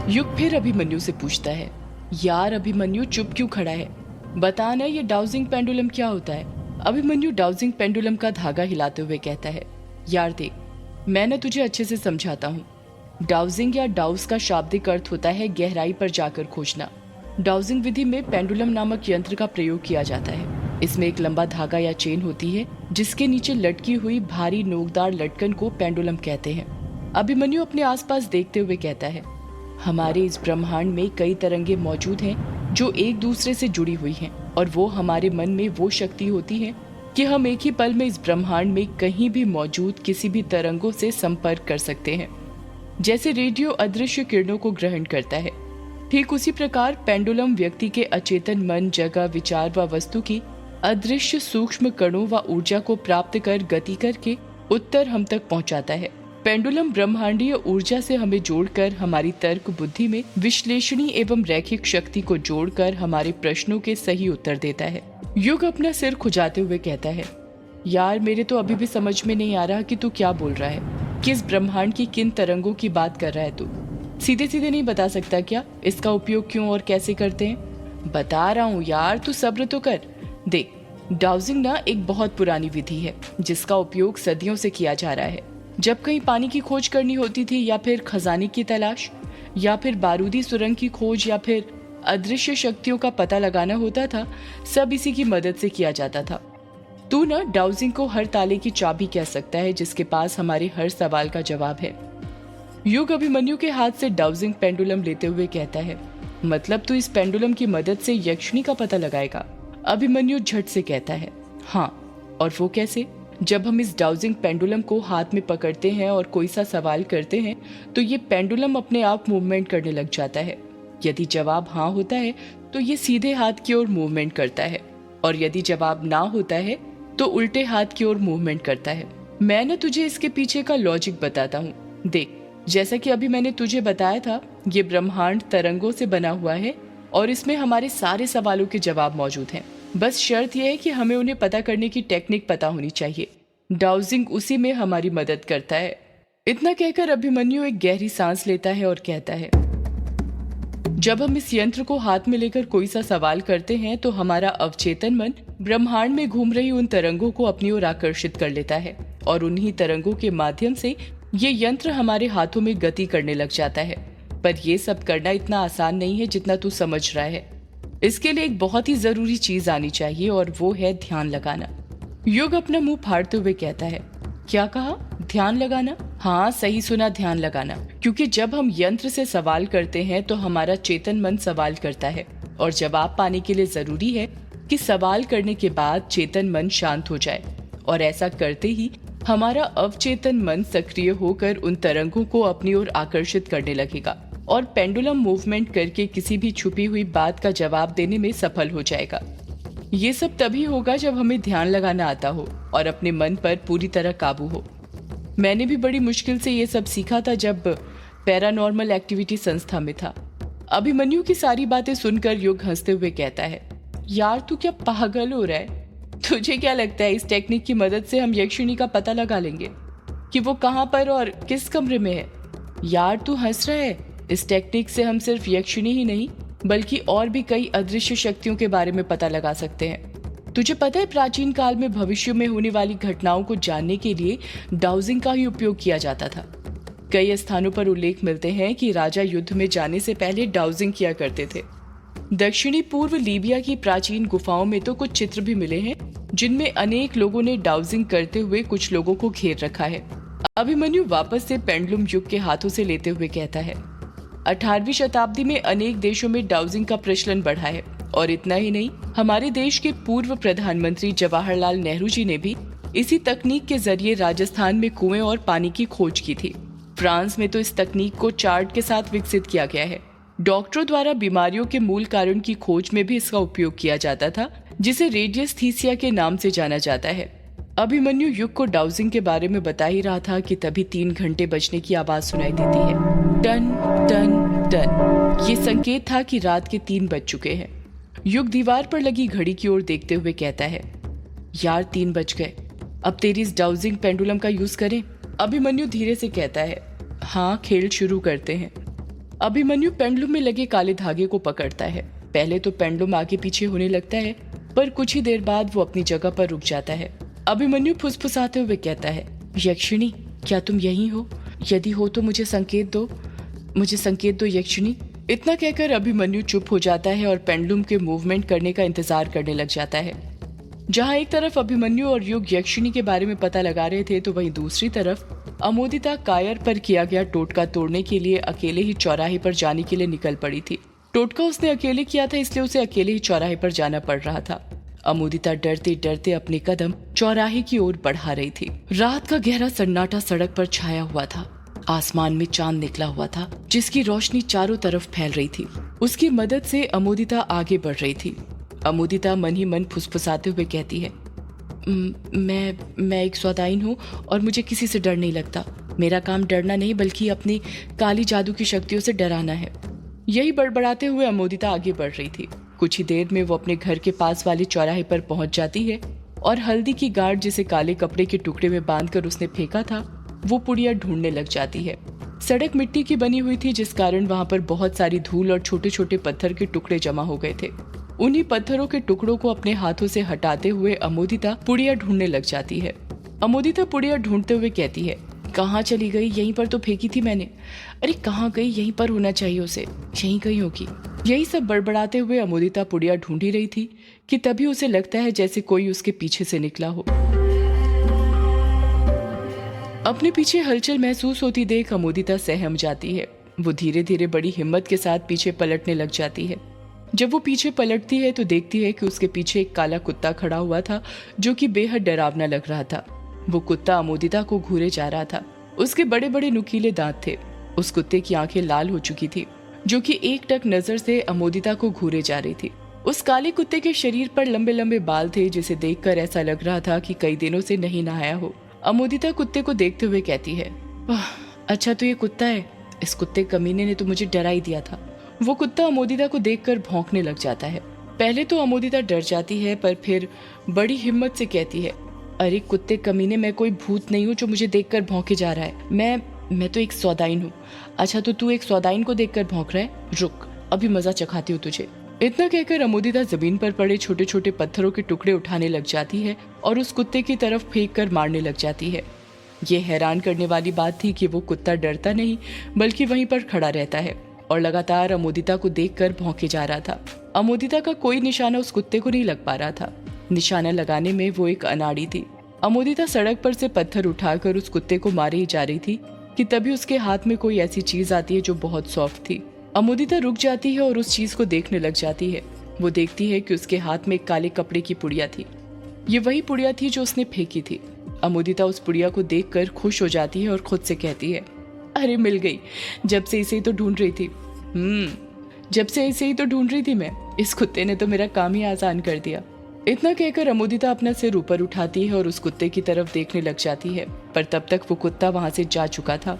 युग फिर अभिमन्यु से पूछता है, यार अभिमन्यु चुप क्यों खड़ा है, बता ना ये डाउजिंग पेंडुलम क्या होता है। अभिमन्यु डाउजिंग पेंडुलम का धागा हिलाते हुए कहता है, यार देख, मैं ना तुझे अच्छे से समझाता हूँ। डाउजिंग या डाउस का शाब्दिक अर्थ होता है गहराई पर जाकर खोजना। डाउजिंग विधि में पेंडुलम नामक यंत्र का प्रयोग किया जाता है। इसमें एक लंबा धागा या चेन होती है जिसके नीचे लटकी हुई भारी नोकदार लटकन को पेंडुलम कहते हैं। अभिमन्यु अपने आसपास देखते हुए कहता है, हमारे इस ब्रह्मांड में कई तरंगे मौजूद हैं जो एक दूसरे से जुड़ी हुई हैं, और वो हमारे मन में वो शक्ति होती है कि हम एक ही पल में इस ब्रह्मांड में कहीं भी मौजूद किसी भी तरंगों से संपर्क कर सकते हैं। जैसे रेडियो अदृश्य किरणों को ग्रहण करता है, ठीक उसी प्रकार पेंडुलम व्यक्ति के अचेतन मन, जगह, विचार व वस्तु की अदृश्य सूक्ष्म कणों व ऊर्जा को प्राप्त कर गति करके उत्तर हम तक पहुंचाता है। पेंडुलम ब्रह्मांडीय ऊर्जा से हमें जोड़कर हमारी तर्क बुद्धि में विश्लेषणी एवं रैखिक शक्ति को जोड़कर हमारे प्रश्नों के सही उत्तर देता है। युग अपना सिर खुजाते हुए कहता है, यार मेरे तो अभी भी समझ में नहीं आ रहा कि तू क्या बोल रहा है। किस ब्रह्मांड की किन तरंगों की बात कर रहा है तू? सीधे सीधे नहीं बता सकता क्या? इसका उपयोग क्यों और कैसे करते हैं? बता रहा हूँ यार, तू सब्र तो कर। देख, डाउजिंग ना एक बहुत पुरानी विधि है जिसका उपयोग सदियों से किया जा रहा है। जब कहीं पानी की खोज करनी होती थी, या फिर खजाने की तलाश, या फिर बारूदी सुरंग की खोज, या फिर अदृश्य शक्तियों का पता लगाना होता था, सब इसी की मदद से किया जाता था। तू ना डाउजिंग को हर ताले की चाबी कह सकता है जिसके पास हमारे हर सवाल का जवाब है। युग अभिमन्यु के हाथ से डाउजिंग पेंडुलम लेते हुए कहता है, मतलब तू इस पेंडुलम की मदद से यक्षिणी का पता लगाएगा? अभिमन्यु झट से कहता है, हाँ। और वो कैसे? जब हम इस डाउजिंग पेंडुलम को हाथ में पकड़ते हैं और कोई सा सवाल करते हैं तो ये पेंडुलम अपने आप मूवमेंट करने लग जाता है। यदि जवाब हाँ होता है तो ये सीधे हाथ की ओर मूवमेंट करता है, और यदि जवाब ना होता है तो उल्टे हाथ की ओर मूवमेंट करता है। मैं ना तुझे इसके पीछे का लॉजिक बताता हूँ। देख, जैसा कि अभी मैंने तुझे बताया था, ये ब्रह्मांड तरंगों से बना हुआ है और इसमें हमारे सारे सवालों के जवाब मौजूद हैं। बस शर्त यह है कि हमें उन्हें पता करने की टेक्निक पता होनी चाहिए। डाउजिंग उसी में हमारी मदद करता है। इतना कहकर अभिमन्यु एक गहरी सांस लेता है और कहता है, जब हम इस यंत्र को हाथ में लेकर कोई सा सवाल करते हैं तो हमारा अवचेतन मन ब्रह्मांड में घूम रही उन तरंगों को अपनी ओर आकर्षित कर लेता है, और उन्हीं तरंगों के माध्यम से ये यंत्र हमारे हाथों में गति करने लग जाता है। पर यह सब करना इतना आसान नहीं है जितना तू समझ रहा है। इसके लिए एक बहुत ही जरूरी चीज आनी चाहिए, और वो है ध्यान लगाना। युग अपना मुंह फाड़ते हुए कहता है, क्या कहा? ध्यान लगाना? हाँ, सही सुना, ध्यान लगाना। क्योंकि जब हम यंत्र से सवाल करते हैं तो हमारा चेतन मन सवाल करता है, और जवाब पाने के लिए जरूरी है कि सवाल करने के बाद चेतन मन शांत हो जाए, और ऐसा करते ही हमारा अवचेतन मन सक्रिय होकर उन तरंगों को अपनी ओर आकर्षित करने लगेगा, और पेंडुलम मूवमेंट करके किसी भी छुपी हुई बात का जवाब देने में सफल हो जाएगा। ये सब तभी होगा जब हमें ध्यान लगाना आता हो और अपने मन पर पूरी तरह काबू हो। मैंने भी बड़ी मुश्किल से ये सब सीखा था जब पैरानॉर्मल एक्टिविटी संस्था में था। अभिमन्यु की सारी बातें सुनकर युग हंसते हुए कहता है, यार तू क्या पागल हो रहा है? तुझे क्या लगता है इस टेक्निक की मदद से हम यक्षिणी का पता लगा लेंगे कि वो कहाँ पर और किस कमरे में है? यार तू हंस रहा है। इस टेक्निक से हम सिर्फ यक्षिणी ही नहीं बल्कि और भी कई अदृश्य शक्तियों के बारे में पता लगा सकते हैं। तुझे पता है, प्राचीन काल में भविष्य में होने वाली घटनाओं को जानने के लिए डाउजिंग का ही उपयोग किया जाता था। कई स्थानों पर उल्लेख मिलते हैं कि राजा युद्ध में जाने से पहले डाउजिंग किया करते थे। दक्षिणी पूर्व लीबिया की प्राचीन गुफाओं में तो कुछ चित्र भी मिले हैं जिनमें अनेक लोगों ने डाउजिंग करते हुए कुछ लोगों को घेर रखा है। अभिमन्यु वापस से पेंडुलम युग के हाथों से लेते हुए कहता है, 18वीं शताब्दी में अनेक देशों में डाउजिंग का प्रचलन बढ़ा है, और इतना ही नहीं, हमारे देश के पूर्व प्रधानमंत्री जवाहरलाल नेहरू जी ने भी इसी तकनीक के जरिए राजस्थान में कुएं और पानी की खोज की थी। फ्रांस में तो इस तकनीक को चार्ट के साथ विकसित किया गया है। डॉक्टरों द्वारा बीमारियों के मूल कारण की खोज में भी इसका उपयोग किया जाता था, जिसे रेडियस्थीसिया के नाम से जाना जाता है। अभिमन्यु युग को डाउजिंग के बारे में बता ही रहा था कि तभी 3 घंटे बजने की आवाज सुनाई देती है। टन टन टन। ये संकेत था कि रात के 3 बज चुके हैं। युग दीवार पर लगी घड़ी की ओर देखते हुए कहता है, यार 3 बज गए, अब तेरी इस डाउजिंग पेंडुलम का यूज करें? अभिमन्यु धीरे से कहता है, हाँ, खेल शुरू करते हैं। अभिमन्यु पेंडुलम में लगे काले धागे को पकड़ता है। पहले तो पेंडुलम आगे पीछे होने लगता है, पर कुछ ही देर बाद वो अपनी जगह पर रुक जाता है। अभिमन्यु फुसफुसाते हुए कहता है, यक्षिणी, क्या तुम यहीं हो? यदि हो तो मुझे संकेत दो, मुझे संकेत दो यक्षिणी। इतना कहकर अभिमन्यु चुप हो जाता है और पेंडुलम के मूवमेंट करने का इंतजार करने लग जाता है। जहां एक तरफ अभिमन्यु और युग यक्षिणी के बारे में पता लगा रहे थे, तो वहीं दूसरी तरफ अमोदिता कायर पर किया गया टोटका तोड़ने के लिए अकेले ही चौराहे पर जाने के लिए निकल पड़ी थी। टोटका उसने अकेले किया था, इसलिए उसे अकेले ही चौराहे पर जाना पड़ रहा था। अमोदिता डरते डरते अपने कदम चौराहे की ओर बढ़ा रही थी। रात का गहरा सन्नाटा सड़क पर छाया हुआ था। आसमान में चांद निकला हुआ था, जिसकी रोशनी चारों तरफ फैल रही थी। उसकी मदद से अमोदिता आगे बढ़ रही थी। अमोदिता मन ही मन फुसफुसाते हुए कहती है, मैं एक सौदाइन हूँ और मुझे किसी से डर नहीं लगता। मेरा काम डरना नहीं, बल्कि अपनी काली जादू की शक्तियों से डराना है। यही बड़बड़ाते हुए अमोदिता आगे बढ़ रही थी। कुछ ही देर में वो अपने घर के पास वाले चौराहे पर पहुंच जाती है और हल्दी की गांठ, जिसे काले कपड़े के टुकड़े में बांधकर उसने फेंका था, वो पुड़िया ढूंढने लग जाती है। सड़क मिट्टी की बनी हुई थी, जिस कारण वहां पर बहुत सारी धूल और छोटे छोटे पत्थर के टुकड़े जमा हो गए थे। उन्हीं पत्थरों के टुकड़ों को अपने हाथों से हटाते हुए अमोदिता पुड़िया ढूंढने लग जाती है। अमोदिता पुड़िया ढूंढते हुए कहती है, कहाँ चली गई? यहीं पर तो फेंकी थी मैंने। अरे कहाँ गई? यहीं पर होना चाहिए उसे, यहीं कहीं होगी। यही सब बड़बड़ाते हुए अमोदिता पुड़िया ढूंढ ही रही थी कि तभी उसे लगता है जैसे कोई उसके पीछे से निकला हो। अपने पीछे हलचल महसूस होती देख अमोदिता सहम जाती है। वो धीरे धीरे बड़ी हिम्मत के साथ पीछे पलटने लग जाती है। जब वो पीछे पलटती है तो देखती है कि उसके पीछे एक काला कुत्ता खड़ा हुआ था, जो कि बेहद डरावना लग रहा था। वो कुत्ता अमोदिता को घूरे जा रहा था। उसके बड़े बड़े नुकीले दांत थे। उस कुत्ते की आंखें लाल हो चुकी थी, जो कि एक टक नजर से अमोदिता को घूरे जा रही थी। उस काले कुत्ते के शरीर पर लंबे लंबे बाल थे, जिसे देखकर ऐसा लग रहा था कि कई दिनों से नहीं नहाया हो। अमोदिता कुत्ते को देखते हुए कहती है, अच्छा तो ये कुत्ता है। इस कुत्ते कमीने ने तो मुझे डरा ही दिया था। वो कुत्ता अमोदिता को देखकर भौंकने लग जाता है। पहले तो अमोदिता डर जाती है, पर फिर बड़ी हिम्मत से कहती है, अरे कुत्ते कमीने, मैं कोई भूत नहीं हूँ जो मुझे देखकर भौंके जा रहा है। मैं तो एक सौदाइन हूँ। अच्छा तो तू एक सौदाइन को देखकर भौंक रहा है? रुक, अभी मजा चखाती हूँ तुझे। इतना कहकर अमोदिता जमीन पर पड़े छोटे छोटे पत्थरों के टुकड़े उठाने लग जाती है और उस कुत्ते की तरफ फेंक कर मारने लग जाती है। ये हैरान करने वाली बात थी कि वो कुत्ता डरता नहीं, बल्कि वहीं पर खड़ा रहता है और लगातार अमोदिता को देखकर भौंके जा रहा था। अमोदिता का कोई निशाना उस कुत्ते को नहीं लग पा रहा था। निशाना लगाने में वो एक अनाड़ी थी। अमोदिता सड़क पर से पत्थर उठाकर उस कुत्ते को मारे ही जा रही थी कि तभी उसके हाथ में कोई ऐसी चीज आती है जो बहुत सॉफ्ट थी। अमोदिता रुक जाती है और उस चीज को देखने लग जाती है। वो देखती है कि उसके हाथ में एक काले कपड़े की पुड़िया थी। ये वही पुड़िया थी जो उसने फेंकी थी। अमोदिता उस पुड़िया को देखकर खुश हो जाती है और खुद से कहती है, अरे मिल गई, जब से इसे ही तो ढूंढ रही थी। जब से इसे ही तो ढूंढ रही थी मैं। इस कुत्ते ने तो मेरा काम ही आसान कर दिया। इतना कहकर अमोदिता अपना सिर ऊपर उठाती है और उस कुत्ते की तरफ देखने लग जाती है, पर तब तक वो कुत्ता वहां से जा चुका था।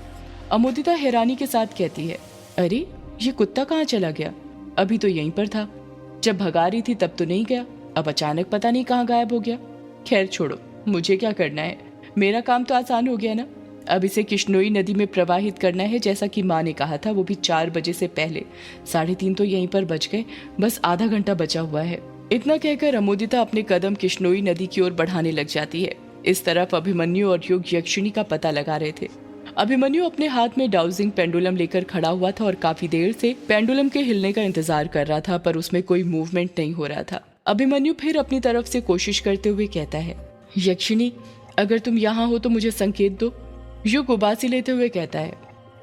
अमोदिता हैरानी के साथ कहती है, अरे ये कुत्ता कहाँ चला गया? अभी तो यहीं पर था। जब भगा रही थी तब तो नहीं गया, अब अचानक पता नहीं कहाँ गायब हो गया। खैर छोड़ो, मुझे क्या करना है, मेरा काम तो आसान हो गया ना। अब इसे किश्नोई नदी में प्रवाहित करना है, जैसा कि माँ ने कहा था, वो भी 4 बजे से पहले। 3:30 तो यहीं पर बज गए, बस आधा घंटा बचा हुआ है। इतना कहकर अमोदिता अपने कदम किश्नोई नदी की ओर बढ़ाने लग जाती है। इस तरफ अभिमन्यु और युग यक्षिणी का पता लगा रहे थे। अभिमन्यु अपने हाथ में डाउजिंग पेंडुलम लेकर खड़ा हुआ था और काफी देर से पेंडुलम के हिलने का इंतजार कर रहा था, पर उसमें कोई मूवमेंट नहीं हो रहा था। अभिमन्यु फिर अपनी तरफ से कोशिश करते हुए कहता है, यक्षिणी, अगर तुम यहाँ हो तो मुझे संकेत दो। युग उबासी लेते हुए कहता है,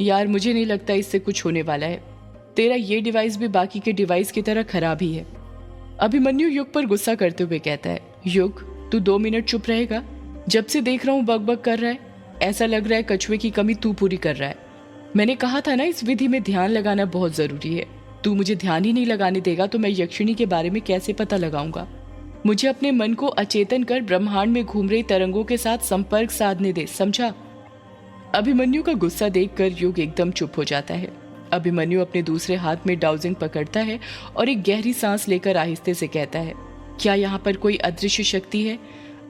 यार मुझे नहीं लगता इससे कुछ होने वाला है। तेरा ये डिवाइस भी बाकी के डिवाइस की तरह खराब ही है। अभिमन्यु युग पर गुस्सा करते हुए कहता है, युग तू 2 मिनट चुप रहेगा? जब से देख रहा हूँ बक कर रहा है। ऐसा लग रहा है कछुए की कमी तू पूरी कर रहा है। मैंने कहा था ना, इस विधि में ध्यान लगाना बहुत जरूरी है। तू मुझे ध्यान ही नहीं लगाने देगा तो मैं यक्षिणी के बारे में कैसे पता लगाऊंगा? मुझे अपने मन को अचेतन कर ब्रह्मांड में घूम रही तरंगों के साथ संपर्क साधने दे, समझा? अभिमन्यु का गुस्सा देखकर युग एकदम चुप हो जाता है। अभिमन्यु अपने दूसरे हाथ में डाउजिंग पकड़ता है और एक गहरी सांस लेकर आहिस्ते से कहता है, क्या यहाँ पर कोई अदृश्य शक्ति है?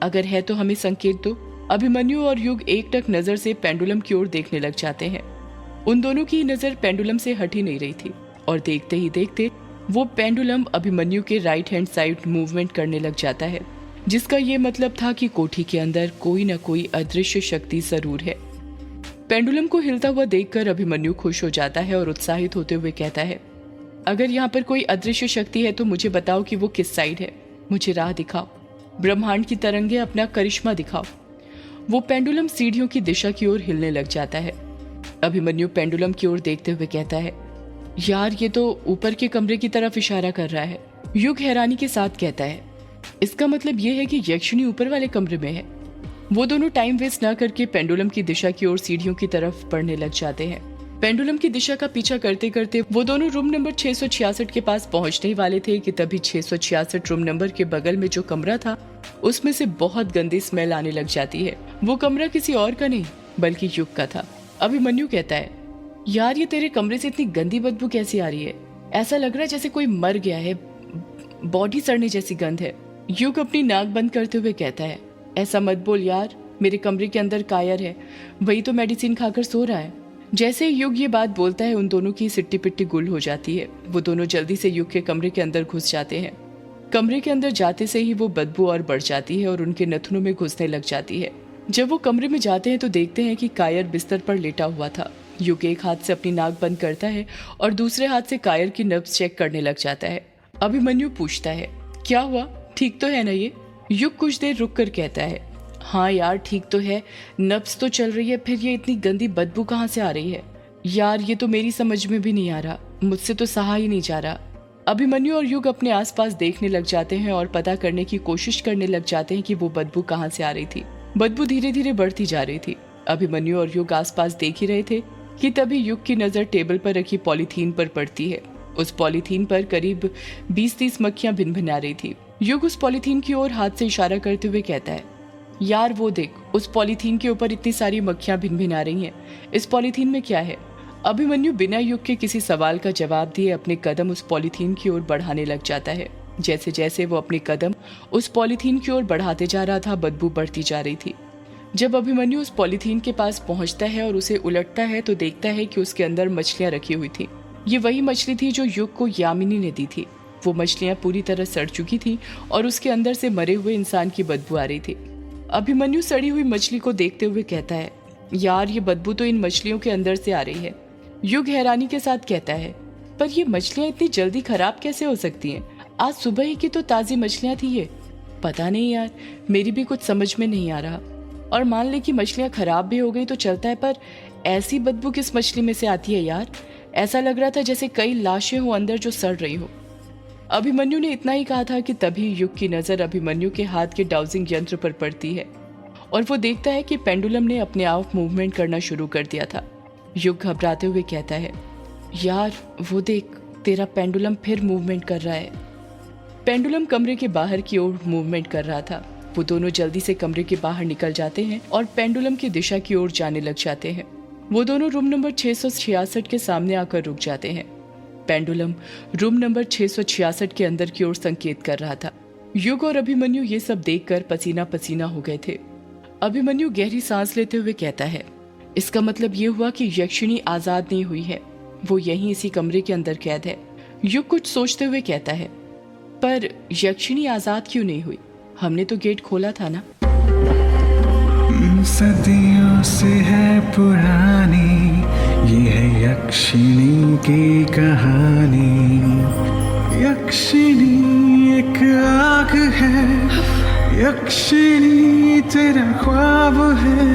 अगर है तो हमें संकेत दो। अभिमन्यु और युग एक टक नजर से पेंडुलम की ओर देखने लग जाते हैं। उन दोनों की नजर पेंडुलम से हट ही नहीं रही थी और देखते ही देखते वो पेंडुलम अभिमन्यु के राइट हैंड साइड मूवमेंट करने लग जाता है, जिसका ये मतलब था कि कोठी के अंदर कोई न कोई अदृश्य शक्ति जरूर है। पेंडुलम को हिलता हुआ देखकर अभिमन्यु खुश हो जाता है और उत्साहित होते हुए कहता है, अगर यहाँ पर कोई अदृश्य शक्ति है तो मुझे बताओ कि वो किस साइड है, मुझे राह दिखाओ, ब्रह्मांड की तरंगे अपना करिश्मा दिखाओ। वो पेंडुलम सीढ़ियों की दिशा की ओर हिलने लग जाता है। अभिमन्यु पेंडुलम की ओर देखते हुए कहता है, यार ये तो ऊपर के कमरे की तरफ इशारा कर रहा है। युग हैरानी के साथ कहता है, इसका मतलब ये है कि यक्षिणी ऊपर वाले कमरे में है। वो दोनों टाइम वेस्ट ना करके पेंडुलम की दिशा की ओर सीढ़ियों की तरफ बढ़ने लग जाते हैं। पेंडुलम की दिशा का पीछा करते करते वो दोनों रूम नंबर 666 के पास पहुंचने ही वाले थे कि तभी 666 रूम नंबर के बगल में जो कमरा था उसमें से बहुत गंदी स्मेल आने लग जाती है। वो कमरा किसी और का नहीं बल्कि युग का था। अभिमन्यु कहता है, यार ये तेरे कमरे से इतनी गंदी बदबू कैसी आ रही है? ऐसा लग रहा है जैसे कोई मर गया है, बॉडी सड़ने जैसी गंध है। युग अपनी नाक बंद करते हुए कहता है, ऐसा मत बोल यार, मेरे कमरे के अंदर कायर है, वही तो मेडिसिन खाकर सो रहा है। जैसे ही युग ये बात बोलता है उन दोनों की सिट्टी पिट्टी गुल हो जाती है। वो दोनों जल्दी से युग के कमरे के अंदर घुस जाते हैं। कमरे के अंदर जाते से ही वो बदबू और बढ़ जाती है और उनके नथुनों में घुसने लग जाती है। जब वो कमरे में जाते हैं तो देखते हैं कि कायर बिस्तर पर लेटा हुआ था। युग एक हाथ से अपनी नाक बंद करता है और दूसरे हाथ से कायर की नब्ज चेक करने लग जाता है। अभिमन्यु पूछता है, क्या हुआ, ठीक तो है ना ये? युग कुछ देर रुक कर कहता है, हाँ यार ठीक तो है, नब्ज तो चल रही है, फिर ये इतनी गंदी बदबू कहाँ से आ रही है? यार ये तो मेरी समझ में भी नहीं आ रहा, मुझसे तो सहा ही नहीं जा रहा। अभिमन्यु और युग अपने आसपास देखने लग जाते हैं और पता करने की कोशिश करने लग जाते हैं कि वो बदबू कहाँ से आ रही थी। बदबू धीरे धीरे बढ़ती जा रही थी। अभिमन्यु और युग आसपास देख ही रहे थे कि तभी युग की नजर टेबल पर रखी पॉलीथीन पर पड़ती है। उस पॉलीथीन पर करीब 20-30 मक्खियां भिनभिना रही थी। युग उस पॉलीथीन की ओर हाथ से इशारा करते हुए कहता है, यार वो देख, उस पॉलीथीन के ऊपर इतनी सारी मक्खियां भिनभिना रही हैं, इस पॉलीथीन में क्या है? अभिमन्यु बिना युग के किसी सवाल का जवाब दिए अपने कदम उस पॉलीथीन की ओर बढ़ाने लग जाता है। जैसे जैसे वो अपने कदम उस पॉलीथीन की ओर बढ़ाते जा रहा था, बदबू बढ़ती जा रही थी। जब अभिमन्यु उस पॉलीथीन के पास पहुंचता है और उसे उलटता है तो देखता है कि उसके अंदर मछलियां रखी हुई थी। ये वही मछली थी जो युग को यामिनी ने दी थी। वो मछलियां पूरी तरह सड़ चुकी थी और उसके अंदर से मरे हुए इंसान की बदबू आ रही थी। अभिमन्यु सड़ी हुई मछली को देखते हुए कहता है, यार ये बदबू तो इन मछलियों के अंदर से आ रही है। युग हैरानी के साथ कहता है, पर ये मछलियां इतनी जल्दी खराब कैसे हो सकती हैं? आज सुबह ही की तो ताजी मछलियां थी ये। पता नहीं यार, मेरी भी कुछ समझ में नहीं आ रहा। और मान ले कि मछलियां खराब भी हो गई तो चलता है, पर ऐसी बदबू किस मछली में से आती है यार? ऐसा लग रहा था जैसे कई लाशें हो अंदर जो सड़ रही हो। अभिमन्यु ने इतना ही कहा था कि तभी युग की नजर अभिमन्यु के हाथ के डाउजिंग यंत्र पर पड़ती है और वो देखता है कि पेंडुलम ने अपने आप मूवमेंट करना शुरू कर दिया था। युग घबराते हुए कहता है, यार वो देख, तेरा पेंडुलम फिर मूवमेंट कर रहा है। पेंडुलम कमरे के बाहर की ओर मूवमेंट कर रहा था। वो दोनों जल्दी से कमरे के बाहर निकल जाते हैं और पेंडुलम की दिशा की ओर जाने लग जाते हैं। वो दोनों रूम नंबर 666 के सामने आकर रुक जाते हैं। पेंडुलम रूम नंबर 666 के अंदर की ओर संकेत कर रहा था। युग और अभिमन्यु ये सब देखकर पसीना पसीना हो गए थे। अभिमन्यु गहरी सांस लेते हुए कहता है, इसका मतलब ये हुआ कि यक्षिणी आजाद नहीं हुई है, वो यहीं इसी कमरे के अंदर कैद है। युग कुछ सोचते हुए कहता है, पर यक्षिणी आजाद क्यों नहीं हुई? हमने तो गेट खोला था ना। सदियों से है पुरानी ये है यक्षिणी की कहानी। यक्षिणी एक आग है, यक्षिणी तेरा ख्वाब है।